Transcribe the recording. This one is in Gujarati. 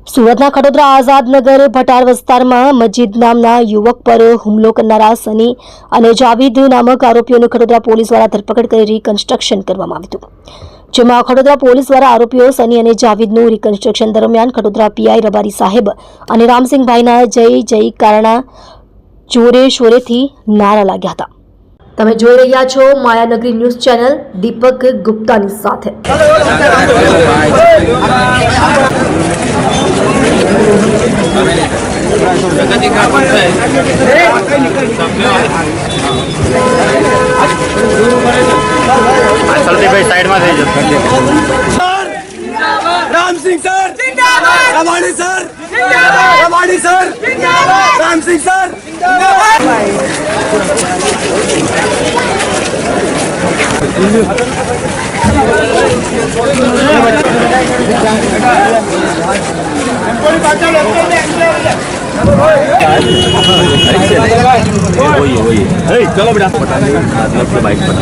સુરતના ખડોદરા આઝાદનગર ભટાર વિસ્તારમાં મજીદ નામના યુવક પર હુમલો કરનારા સની અને જાવીદ નામક આરોપીઓની ખડોદરા પોલીસ દ્વારા ધરપકડ કરી રિકન્સ્ટ્રક્શન કરવામાં આવ્યું હતું, જેમાં ખડોદરા પોલીસ દ્વારા આરોપીઓ સની અને જાવીદનું રિકન્સ્ટ્રક્શન દરમિયાન ખડોદરા પીઆઈ રબારી સાહેબ અને રામસિંહભાઈના જય જયકારના જોરે શોરેથી નારા લાગ્યા હતા। તમે જોઈ રહ્યા છો માયાનગરી ન્યૂઝ ચેનલ દીપક ગુપ્તાની સાથે। ભાઈ સાઈડમાં થઈ જશે। Ramsingh sir Rawadi sir Rawadi sir Ramsingh sir चलो बेटा बाइक पर